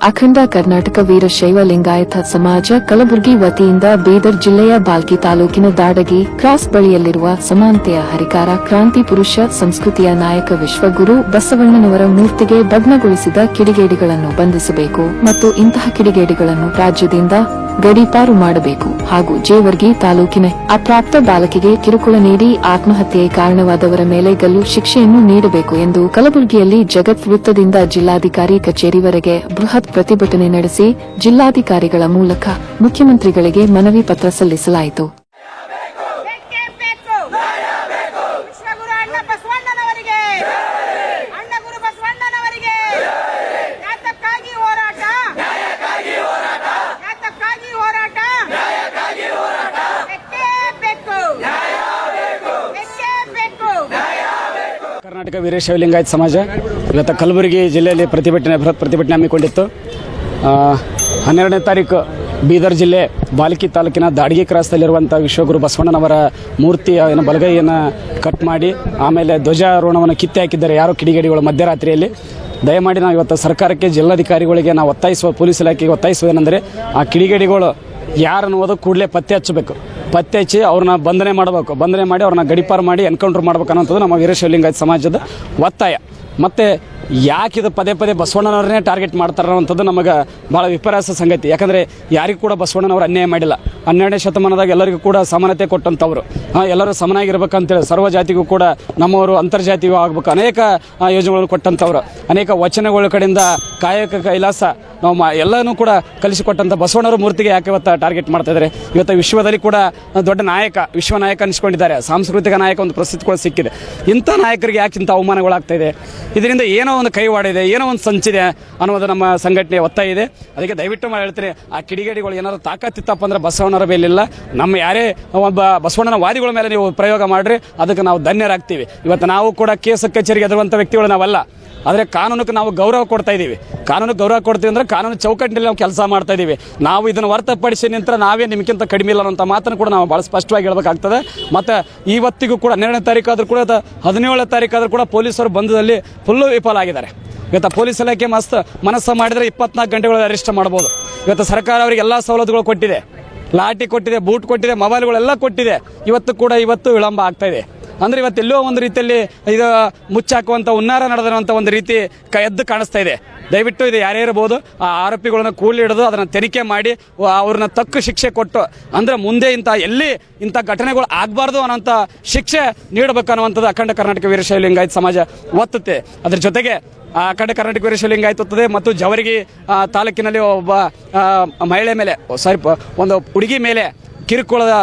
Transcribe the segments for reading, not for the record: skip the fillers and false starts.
ಅಖಂಡ ಕರ್ನಾಟಕ ವೀರಶೈವ ಲಿಂಗಾಯತ ಸಮಾಜ ಕಲಬುರಗಿ ವತಿಯಿಂದ ಬೀದರ್ ಜಿಲ್ಲೆಯ ಬಾಲ್ಕಿ ತಾಲೂಕಿನ ದಾಡಗಿ ಕ್ರಾಸ್ ಬಳಿಯಲ್ಲಿರುವ ಸಮಾನತೆಯ ಹರಿಕಾರ ಕ್ರಾಂತಿ ಪುರುಷ ಸಂಸ್ಕೃತಿಯ ನಾಯಕ ವಿಶ್ವಗುರು ಬಸವಣ್ಣನವರ ಮೂರ್ತಿಗೆ ಭಗ್ನಗೊಳಿಸಿದ ಕಿಡಿಗೇಡಿಗಳನ್ನು ಬಂಧಿಸಬೇಕು ಮತ್ತು ಇಂತಹ ಕಿಡಿಗೇಡಿಗಳನ್ನು ರಾಜ್ಯದಿಂದ ಗಡೀಪಾರು ಮಾಡಬೇಕು ಹಾಗೂ ಜೇವರ್ಗಿ ತಾಲೂಕಿನ ಅಪ್ರಾಪ್ತ ಬಾಲಕಿಗೆ ಕಿರುಕುಳ ನೀಡಿ ಆತ್ಮಹತ್ಯೆಗೆ ಕಾರಣವಾದವರ ಮೇಲೆ ಗಲ್ಲು ಶಿಕ್ಷೆಯನ್ನು ನೀಡಬೇಕು ಎಂದು ಕಲಬುರಗಿಯಲ್ಲಿ ಜಗತ್ ವೃತ್ತದಿಂದ ಜಿಲ್ಲಾಧಿಕಾರಿ ಕಚೇರಿವರೆಗೆ ಬೃಹತ್ ಪ್ರತಿಭಟನೆ ನಡೆಸಿ ಜಿಲ್ಲಾಧಿಕಾರಿಗಳ ಮೂಲಕ ಮುಖ್ಯಮಂತ್ರಿಗಳಿಗೆ ಮನವಿ ಪತ್ರ ಸಲ್ಲಿಸಲಾಯಿತು. ಕರ್ನಾಟಕ ವೀರಶೈವ ಲಿಂಗಾಯತ ಸಮಾಜ ಇವತ್ತು ಕಲಬುರಗಿ ಜಿಲ್ಲೆಯಲ್ಲಿ ಬೃಹತ್ ಪ್ರತಿಭಟನೆ ಹಮ್ಮಿಕೊಂಡಿತ್ತು. 12ನೇ ತಾರೀಕು ಬೀದರ್ ಜಿಲ್ಲೆ ಬಾಲ್ಕಿ ತಾಲೂಕಿನ ದಾಡಗಿ ಕ್ರಾಸ್ನಲ್ಲಿರುವಂಥ ವಿಶ್ವಗುರು ಬಸವಣ್ಣನವರ ಮೂರ್ತಿಯ ಬಲಗೈಯನ್ನು ಕಟ್ ಮಾಡಿ ಆಮೇಲೆ ಧ್ವಜಾರೋಹಣವನ್ನು ಕಿತ್ತೆ ಹಾಕಿದ್ದಾರೆ ಯಾರೋ ಕಿಡಿಗೇಡಿಗಳು ಮಧ್ಯರಾತ್ರಿಯಲ್ಲಿ. ದಯಮಾಡಿ ನಾವು ಇವತ್ತು ಸರ್ಕಾರಕ್ಕೆ ಜಿಲ್ಲಾಧಿಕಾರಿಗಳಿಗೆ ನಾವು ಪೊಲೀಸ್ ಇಲಾಖೆಗೆ ಒತ್ತಾಯಿಸುವುದೇನೆಂದರೆ ಆ ಕಿಡಿಗೇಡಿಗಳು ಯಾರನ್ನುವುದು ಕೂಡಲೇ ಪತ್ತೆ ಹಚ್ಚಬೇಕು. ಪತ್ತೆ ಹಚ್ಚಿ ಅವ್ರನ್ನ ಬಂಧನೆ ಮಾಡಬೇಕು. ಬಂಧನೆ ಮಾಡಿ ಅವ್ರನ್ನ ಗಡೀಪಾರು ಮಾಡಿ ಎನ್ಕೌಂಟರ್ ಮಾಡ್ಬೇಕು ಅನ್ನೋಂಥದ್ದು ನಮ್ಮ ವೀರಶೈವ ಲಿಂಗಾಯತ ಸಮಾಜದ ಒತ್ತಾಯ. ಮತ್ತು ಯಾಕಿದು ಪದೇ ಪದೇ ಬಸವಣ್ಣನವ್ರನ್ನೇ ಟಾರ್ಗೆಟ್ ಮಾಡ್ತಾರೆ ಅನ್ನೋಂಥದ್ದು ನಮಗೆ ಭಾಳ ವಿಪರ್ಯಾಸ ಸಂಗತಿ. ಯಾಕಂದರೆ ಯಾರಿಗೂ ಕೂಡ ಬಸವಣ್ಣನವರು ಅನ್ಯಾಯ ಮಾಡಿಲ್ಲ. 12ನೇ ಶತಮಾನದಾಗ ಎಲ್ಲರಿಗೂ ಕೂಡ ಸಮಾನತೆ ಕೊಟ್ಟಂಥವ್ರು, ಎಲ್ಲರೂ ಸಮನಾಗಿರ್ಬೇಕಂತೇಳಿ ಸರ್ವ ಜಾತಿಗೂ ಕೂಡ ನಮ್ಮವರು ಅಂತರ್ಜಾತಿಯೂ ಆಗಬೇಕು ಅನೇಕ ಯೋಜನೆಗಳನ್ನು ಕೊಟ್ಟಂಥವ್ರು, ಅನೇಕ ವಚನಗಳ ಕಡೆಯಿಂದ ಕಾಯಕ ಕೈಲಾಸ ನಾವು ಎಲ್ಲನೂ ಕೂಡ ಕಲಿಸಿಕೊಟ್ಟಂಥ ಬಸವಣ್ಣವ್ರ ಮೂರ್ತಿಗೆ ಯಾಕೆ ಇವತ್ತು ಟಾರ್ಗೆಟ್ ಮಾಡ್ತಾ ಇದ್ದಾರೆ. ಇವತ್ತು ವಿಶ್ವದಲ್ಲಿ ಕೂಡ ದೊಡ್ಡ ನಾಯಕ, ವಿಶ್ವ ನಾಯಕ ಅನಿಸ್ಕೊಂಡಿದ್ದಾರೆ, ಸಾಂಸ್ಕೃತಿಕ ನಾಯಕ ಒಂದು ಪ್ರಸಿದ್ಧಿ ಕೂಡ ಸಿಕ್ಕಿದೆ. ಇಂಥ ನಾಯಕರಿಗೆ ಯಾಕೆ ಇಂಥ ಅವಮಾನಗಳಾಗ್ತಾ ಇದೆ? ಇದರಿಂದ ಏನೋ ಒಂದು ಕೈವಾಡಿದೆ, ಏನೋ ಒಂದು ಸಂಚಿದೆ ಅನ್ನೋದು ನಮ್ಮ ಸಂಘಟನೆ ಒತ್ತಾಯ ಇದೆ. ಅದಕ್ಕೆ ದಯವಿಟ್ಟು ಹೇಳ್ತೀನಿ, ಆ ಕಿಡಿಗೇಡಿಗಳು ಏನಾದ್ರು ತಾಕತ್ತಿತ್ತಪ್ಪ ಅಂದ್ರೆ ಬಸವಣ್ಣರ ಮೇಲಿಲ್ಲ, ನಮ್ಮ ಯಾರೇ ಒಬ್ಬ ಬಸವಣ್ಣನ ವಾದಿಗಳ ಮೇಲೆ ನೀವು ಪ್ರಯೋಗ ಮಾಡ್ರಿ, ಅದಕ್ಕೆ ನಾವು ಧನ್ಯರಾಗ್ತೀವಿ. ಇವತ್ತು ನಾವು ಕೂಡ ಕೇಸ್ ಕಚೇರಿಗೆ ಎದುರುವಂಥ ವ್ಯಕ್ತಿಗಳು ನಾವಲ್ಲ. ಆದರೆ ಕಾನೂನಿಗೆ ನಾವು ಗೌರವ ಕೊಡ್ತಾ ಇದ್ದೀವಿ. ಕಾನೂನಿಗೆ ಗೌರವ ಕೊಡ್ತೀವಿ ಅಂದರೆ ಕಾನೂನು ಚೌಕಟ್ಟಿನಲ್ಲಿ ನಾವು ಕೆಲಸ ಮಾಡ್ತಾ ಇದ್ದೀವಿ. ನಾವು ಇದನ್ನು ಹೊರತುಪಡಿಸಿ ನಿಂತರ ನಾವೇ ನಿಮಗಿಂತ ಕಡಿಮೆ ಇಲ್ಲ ಅನ್ನೋಂಥ ಮಾತನ್ನು ಕೂಡ ನಾವು ಭಾಳ ಸ್ಪಷ್ಟವಾಗಿ ಹೇಳಬೇಕಾಗ್ತದೆ. ಮತ್ತು ಇವತ್ತಿಗೂ ಕೂಡ 12ನೇ ತಾರೀಕು ಆದರೂ ಕೂಡ 17ನೇ ತಾರೀಕು ಆದರೂ ಕೂಡ ಪೊಲೀಸರು ಬಂಧದಲ್ಲಿ ಫುಲ್ಲು ವಿಫಲ ಆಗಿದ್ದಾರೆ. ಇವತ್ತು ಪೊಲೀಸ್ ಇಲಾಖೆ ಮನಸ್ಸು ಮಾಡಿದರೆ 24 ಗಂಟೆಗಳಲ್ಲಿ ಅರೆಸ್ಟ್ ಮಾಡ್ಬೋದು. ಇವತ್ತು ಸರ್ಕಾರ ಅವರಿಗೆ ಎಲ್ಲ ಸವಲತ್ತುಗಳು ಕೊಟ್ಟಿದೆ, ಲಾಠಿ ಕೊಟ್ಟಿದೆ, ಬೂಟ್ ಕೊಟ್ಟಿದೆ, ಮೊಬೈಲ್ಗಳೆಲ್ಲ ಕೊಟ್ಟಿದೆ. ಇವತ್ತು ವಿಳಂಬ ಆಗ್ತಾ ಇದೆ. ಅಂದರೆ ಇವತ್ತೆಲ್ಲೋ ಒಂದು ರೀತಿಯಲ್ಲಿ ಇದು ಮುಚ್ಚಾಕುವಂಥ ಹುನ್ನಾರ ನಡೆದಿರುವಂಥ ಒಂದು ರೀತಿ ಎದ್ದು ಕಾಣಿಸ್ತಾ ಇದೆ. ದಯವಿಟ್ಟು ಇದು ಯಾರೇ ಇರಬಹುದು, ಆ ಆರೋಪಿಗಳನ್ನ ಕೂಲಿ ಹಿಡಿದು ಅದನ್ನು ತನಿಖೆ ಮಾಡಿ ಅವ್ರನ್ನ ತಕ್ಕ ಶಿಕ್ಷೆ ಕೊಟ್ಟು, ಅಂದರೆ ಮುಂದೆ ಇಂಥ ಘಟನೆಗಳು ಆಗಬಾರ್ದು ಅನ್ನೋಂಥ ಶಿಕ್ಷೆ ನೀಡಬೇಕು ಅನ್ನುವಂಥದ್ದು ಅಖಂಡ ಕರ್ನಾಟಕ ವೀರಶೈವ ಲಿಂಗಾಯತ ಸಮಾಜ ಒತ್ತುತ್ತೆ. ಅದ್ರ ಜೊತೆಗೆ ಅಖಂಡ ಕರ್ನಾಟಕ ವೀರಶೈವ ಲಿಂಗಾಯತ ಒತ್ತದೆ ಮತ್ತು ಜವರ್ಗಿ ತಾಲೂಕಿನಲ್ಲಿ ಒಬ್ಬ ಮಹಿಳೆ ಮೇಲೆ ಒಂದು ಹುಡುಗಿ ಮೇಲೆ ಕಿರುಕುಳದ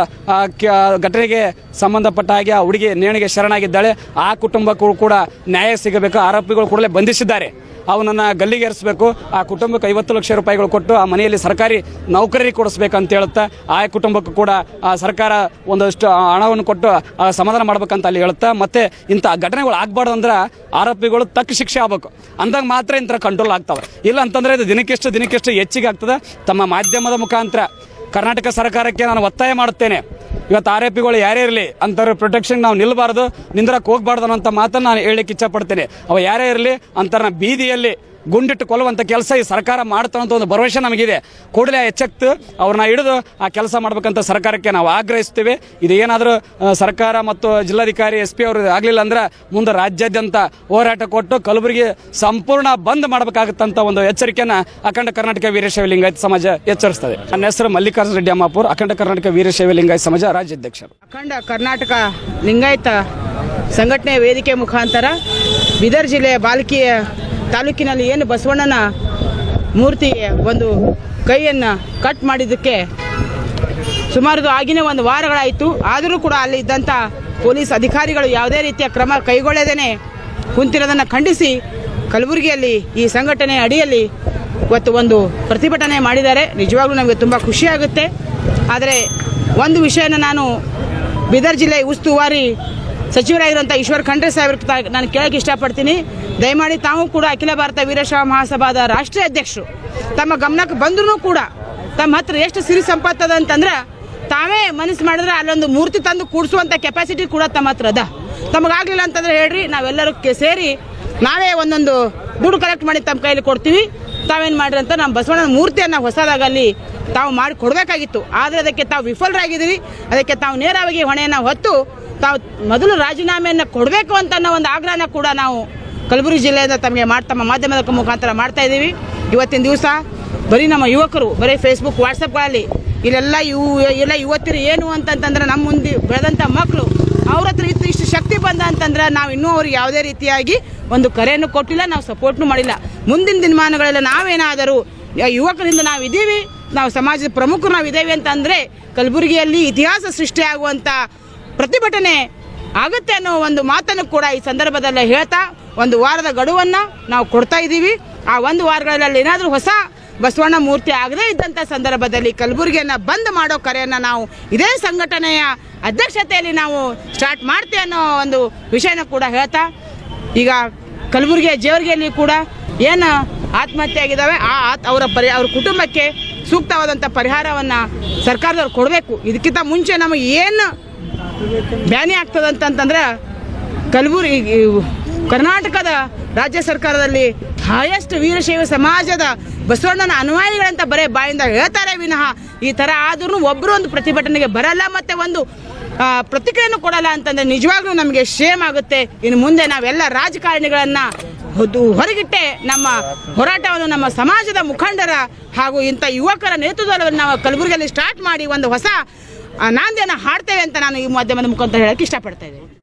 ಘಟನೆಗೆ ಸಂಬಂಧಪಟ್ಟ ಹಾಗೆ ಆ ಹುಡುಗಿ ನೇಣಿಗೆ ಶರಣಾಗಿದ್ದಾಳೆ. ಆ ಕುಟುಂಬಕ್ಕೂ ಕೂಡ ನ್ಯಾಯ ಸಿಗಬೇಕು. ಆರೋಪಿಗಳು ಕೂಡಲೇ ಬಂಧಿಸಿದ್ದಾರೆ, ಅವನನ್ನು ಗಲ್ಲಿಗೇರಿಸಬೇಕು. ಆ ಕುಟುಂಬಕ್ಕೆ 50 ಲಕ್ಷ ರೂಪಾಯಿಗಳು ಕೊಟ್ಟು ಆ ಮನೆಯಲ್ಲಿ ಸರ್ಕಾರಿ ನೌಕರರಿಗೆ ಕೊಡಿಸ್ಬೇಕಂತ ಹೇಳುತ್ತಾ ಆ ಕುಟುಂಬಕ್ಕೂ ಕೂಡ ಆ ಸರ್ಕಾರ ಒಂದಷ್ಟು ಹಣವನ್ನು ಕೊಟ್ಟು ಸಮಾಧಾನ ಮಾಡ್ಬೇಕಂತ ಅಲ್ಲಿ ಹೇಳುತ್ತಾ, ಮತ್ತೆ ಇಂಥ ಘಟನೆಗಳು ಆಗಬಾರ್ದು ಅಂದ್ರೆ ಆರೋಪಿಗಳು ತಕ್ಕ ಶಿಕ್ಷೆ ಆಗಬೇಕು. ಅಂದಾಗ ಮಾತ್ರ ಇಂಥ ಕಂಟ್ರೋಲ್ ಆಗ್ತವೆ. ಇಲ್ಲ ಅಂತಂದರೆ ಇದು ದಿನಕ್ಕೆಷ್ಟು ಹೆಚ್ಚಿಗೆ ಆಗ್ತದೆ. ತಮ್ಮ ಮಾಧ್ಯಮದ ಮುಖಾಂತರ ಕರ್ನಾಟಕ ಸರ್ಕಾರಕ್ಕೆ ನಾನು ಒತ್ತಾಯ ಮಾಡುತ್ತೇನೆ, ಇವತ್ತು ಆರೋಪಿಗಳು ಯಾರೇ ಇರಲಿ ಅಂಥವ್ರ ಪ್ರೊಟೆಕ್ಷನ್ ನಾವು ನಿಲ್ಲಬಾರ್ದು, ನಿಂದ್ರಕ್ಕೆ ಹೋಗಬಾರ್ದು ಅನ್ನೋಂಥ ಮಾತನ್ನು ನಾನು ಹೇಳಲಿಕ್ಕೆ ಇಚ್ಛಪಡ್ತೇನೆ. ಅವ ಯಾರೇ ಇರಲಿ ಅಂಥವ್ರನ್ನ ಬೀದಿಯಲ್ಲಿ ಗುಂಡಿಟ್ಟು ಕೊಲ್ಲುವಂಥ ಕೆಲಸ ಈ ಸರ್ಕಾರ ಮಾಡ್ತಾವಂಥ ಒಂದು ಭರವಸೆ ನಮಗಿದೆ. ಕೂಡಲೇ ಎಚ್ಚೆತ್ತು ಅವ್ರನ್ನ ಹಿಡಿದು ಆ ಕೆಲಸ ಮಾಡ್ಬೇಕಂತ ಸರ್ಕಾರಕ್ಕೆ ನಾವು ಆಗ್ರಹಿಸ್ತೀವಿ. ಇದು ಏನಾದರೂ ಸರ್ಕಾರ ಮತ್ತು ಜಿಲ್ಲಾಧಿಕಾರಿ SP ಅವರು ಆಗಲಿಲ್ಲ ಅಂದ್ರೆ ಮುಂದೆ ರಾಜ್ಯಾದ್ಯಂತ ಹೋರಾಟ ಕೊಟ್ಟು ಕಲಬುರಗಿ ಸಂಪೂರ್ಣ ಬಂದ್ ಮಾಡಬೇಕಾಗುತ್ತಂತ ಒಂದು ಎಚ್ಚರಿಕೆಯನ್ನು ಅಖಂಡ ಕರ್ನಾಟಕ ವೀರಶೈವ ಲಿಂಗಾಯತ ಸಮಾಜ ಎಚ್ಚರಿಸ್ತದೆ. ನನ್ನ ಹೆಸರು ಮಲ್ಲಿಕಾರ್ಜುನ ರೆಡ್ಡಿ ಅಮ್ಮಾಪುರ್, ಅಖಂಡ ಕರ್ನಾಟಕ ವೀರಶೈವ ಲಿಂಗಾಯತ ಸಮಾಜ ರಾಜ್ಯಾಧ್ಯಕ್ಷರು. ಅಖಂಡ ಕರ್ನಾಟಕ ಲಿಂಗಾಯತ ಸಂಘಟನೆ ವೇದಿಕೆ ಮುಖಾಂತರ ಬೀದರ್ ಜಿಲ್ಲೆಯ ಬಾಲ್ಕಿಯ ತಾಲೂಕಿನಲ್ಲಿ ಏನು ಬಸವಣ್ಣನ ಮೂರ್ತಿಗೆ ಒಂದು ಕೈಯನ್ನು ಕಟ್ ಮಾಡಿದ್ದಕ್ಕೆ ಸುಮಾರು ಆಗಿನ ಒಂದು ವಾರಗಳಾಯಿತು. ಆದರೂ ಕೂಡ ಅಲ್ಲಿ ಇದ್ದಂಥ ಪೊಲೀಸ್ ಅಧಿಕಾರಿಗಳು ಯಾವುದೇ ರೀತಿಯ ಕ್ರಮ ಕೈಗೊಳ್ಳದೇನೆ ಕುಂತಿರೋದನ್ನು ಖಂಡಿಸಿ ಕಲಬುರಗಿಯಲ್ಲಿ ಈ ಸಂಘಟನೆ ಅಡಿಯಲ್ಲಿ ಇವತ್ತು ಒಂದು ಪ್ರತಿಭಟನೆ ಮಾಡಿದ್ದಾರೆ. ನಿಜವಾಗ್ಲೂ ನಮಗೆ ತುಂಬ ಖುಷಿಯಾಗುತ್ತೆ. ಆದರೆ ಒಂದು ವಿಷಯನ ನಾನು ಬೀದರ್ ಜಿಲ್ಲೆ ಉಸ್ತುವಾರಿ ಸಚಿವರಾಗಿರುವಂಥ ಈಶ್ವರ್ ಖಂಡ್ರೆ ಸಾಹೇಬ್ರಿಗೆ ನಾನು ಕೇಳಕ್ಕೆ ಇಷ್ಟಪಡ್ತೀನಿ. ದಯಮಾಡಿ ತಾವು ಕೂಡ ಅಖಿಲ ಭಾರತ ವೀರಶೈವ ಮಹಾಸಭಾದ ರಾಷ್ಟ್ರೀಯ ಅಧ್ಯಕ್ಷರು ತಮ್ಮ ಗಮನಕ್ಕೆ ಬಂದ್ರೂ ಕೂಡ ತಮ್ಮ ಹತ್ರ ಎಷ್ಟು ಸಿರಿ ಸಂಪತ್ತದ ಅಂತಂದ್ರೆ ತಾವೇ ಮನಸ್ಸು ಮಾಡಿದ್ರೆ ಅಲ್ಲೊಂದು ಮೂರ್ತಿ ತಂದು ಕೂಡಿಸುವಂಥ ಕೆಪಾಸಿಟಿ ಕೂಡ ತಮ್ಮ ಹತ್ರ ಅದ. ತಮಗಾಗಲಿಲ್ಲ ಅಂತಂದ್ರೆ ಹೇಳ್ರಿ, ನಾವೆಲ್ಲರೂ ಸೇರಿ ನಾವೇ ಒಂದೊಂದು ದುಡ್ಡು ಕಲೆಕ್ಟ್ ಮಾಡಿ ತಮ್ಮ ಕೈಯಲ್ಲಿ ಕೊಡ್ತೀವಿ. ತಾವೇನು ಮಾಡ್ರಿ ಅಂತ ನಮ್ಮ ಬಸವಣ್ಣನ ಮೂರ್ತಿಯನ್ನು ಹೊಸದಾಗಲ್ಲಿ ತಾವು ಮಾಡಿ ಕೊಡಬೇಕಾಗಿತ್ತು. ಆದರೆ ಅದಕ್ಕೆ ತಾವು ವಿಫಲರಾಗಿದ್ದೀರಿ. ಅದಕ್ಕೆ ತಾವು ನೇರವಾಗಿ ಹೊಣೆಯನ್ನು ಹೊತ್ತು ತಾವು ಮೊದಲು ರಾಜೀನಾಮೆಯನ್ನು ಕೊಡಬೇಕು ಅಂತ ಅನ್ನೋ ಒಂದು ಆಗ್ರಹನ ಕೂಡ ನಾವು ಕಲಬುರಗಿ ಜಿಲ್ಲೆಯಿಂದ ತಮಗೆ ತಮ್ಮ ಮಾಧ್ಯಮದ ಮುಖಾಂತರ ಮಾಡ್ತಾ ಇದ್ದೀವಿ. ಇವತ್ತಿನ ದಿವಸ ಬರೀ ನಮ್ಮ ಯುವಕರು ಬರೀ ಫೇಸ್ಬುಕ್ ವಾಟ್ಸಪ್ಗಳಲ್ಲಿ ಎಲ್ಲ ಯುವತಿಯರು ಏನು ಅಂತಂತಂದ್ರೆ ನಮ್ಮ ಮುಂದೆ ಬೆಳೆದಂಥ ಮಕ್ಕಳು ಅವ್ರ ಹತ್ರ ಇಷ್ಟು ಶಕ್ತಿ ಬಂದ ಅಂತಂದ್ರೆ ನಾವು ಇನ್ನೂ ಅವ್ರಿಗೆ ಯಾವುದೇ ರೀತಿಯಾಗಿ ಒಂದು ಕರೆಯನ್ನು ಕೊಟ್ಟಿಲ್ಲ, ನಾವು ಸಪೋರ್ಟ್ನು ಮಾಡಿಲ್ಲ. ಮುಂದಿನ ದಿನಮಾನಗಳೆಲ್ಲ ನಾವೇನಾದರೂ ಯುವಕರಿಂದ ನಾವು ಇದ್ದೀವಿ, ನಾವು ಸಮಾಜದ ಪ್ರಮುಖರು ನಾವು ಇದ್ದೇವೆ ಅಂತಂದರೆ ಕಲಬುರಗಿಯಲ್ಲಿ ಇತಿಹಾಸ ಸೃಷ್ಟಿಯಾಗುವಂಥ ಪ್ರತಿಭಟನೆ ಆಗುತ್ತೆ ಅನ್ನೋ ಒಂದು ಮಾತನ್ನು ಕೂಡ ಈ ಸಂದರ್ಭದಲ್ಲಿ ಹೇಳ್ತಾ 1 ವಾರದ ಗಡುವನ್ನು ನಾವು ಕೊಡ್ತಾ ಇದ್ದೀವಿ. ಆ 1 ವಾರಗಳಲ್ಲಿ ಏನಾದರೂ ಹೊಸ ಬಸವಣ್ಣ ಮೂರ್ತಿ ಆಗದೇ ಇದ್ದಂಥ ಸಂದರ್ಭದಲ್ಲಿ ಕಲಬುರಗಿಯನ್ನು ಬಂದ್ ಮಾಡೋ ಕರೆಯನ್ನು ನಾವು ಇದೇ ಸಂಘಟನೆಯ ಅಧ್ಯಕ್ಷತೆಯಲ್ಲಿ ನಾವು ಸ್ಟಾರ್ಟ್ ಮಾಡ್ತೇವೆ ಅನ್ನೋ ಒಂದು ವಿಷಯನ ಕೂಡ ಹೇಳ್ತಾ, ಈಗ ಕಲಬುರಗಿಯ ಜೇವರ್ಗಿಯಲ್ಲಿ ಕೂಡ ಏನು ಆತ್ಮಹತ್ಯೆ ಆಗಿದ್ದಾವೆ ಅವ್ರ ಕುಟುಂಬಕ್ಕೆ ಸೂಕ್ತವಾದಂಥ ಪರಿಹಾರವನ್ನು ಸರ್ಕಾರದವ್ರು ಕೊಡಬೇಕು. ಇದಕ್ಕಿಂತ ಮುಂಚೆ ನಮಗೆ ಏನು ಬ್ಯಾನಿ ಆಗ್ತದಂತಂದ್ರೆ ಕರ್ನಾಟಕದ ರಾಜ್ಯ ಸರ್ಕಾರದಲ್ಲಿ ಹೈಯೆಸ್ಟ್ ವೀರಶೈವ ಸಮಾಜದ ಬಸವಣ್ಣನ ಅನುಯಾಯಿಗಳಂತ ಬರೇ ಬಾಯಿಂದ ಹೇಳ್ತಾರೆ ವಿನಃ ಈ ಥರ ಆದ್ರೂ ಒಬ್ಬರು ಒಂದು ಪ್ರತಿಭಟನೆಗೆ ಬರಲ್ಲ ಮತ್ತು ಒಂದು ಪ್ರತಿಕ್ರಿಯೆಯನ್ನು ಕೊಡಲ್ಲ ಅಂತಂದರೆ ನಿಜವಾಗ್ಲೂ ನಮಗೆ ಶೇಮ್ ಆಗುತ್ತೆ. ಇನ್ನು ಮುಂದೆ ನಾವೆಲ್ಲ ರಾಜಕಾರಣಿಗಳನ್ನು ಹೊರಗಿಟ್ಟೆ ನಮ್ಮ ಹೋರಾಟವನ್ನು ನಮ್ಮ ಸಮಾಜದ ಮುಖಂಡರ ಹಾಗೂ ಇಂಥ ಯುವಕರ ನೇತೃತ್ವದಲ್ಲಿ ನಾವು ಕಲಬುರಗಿಯಲ್ಲಿ ಸ್ಟಾರ್ಟ್ ಮಾಡಿ ಒಂದು ಹೊಸ ನಾಂದಿಯನ್ನು ಹಾಡ್ತೇವೆ ಅಂತ ನಾನು ಈ ಮಾಧ್ಯಮದ ಮುಖಾಂತರ ಹೇಳಕ್ಕೆ ಇಷ್ಟಪಡ್ತಾ ಇದ್ದೇನೆ.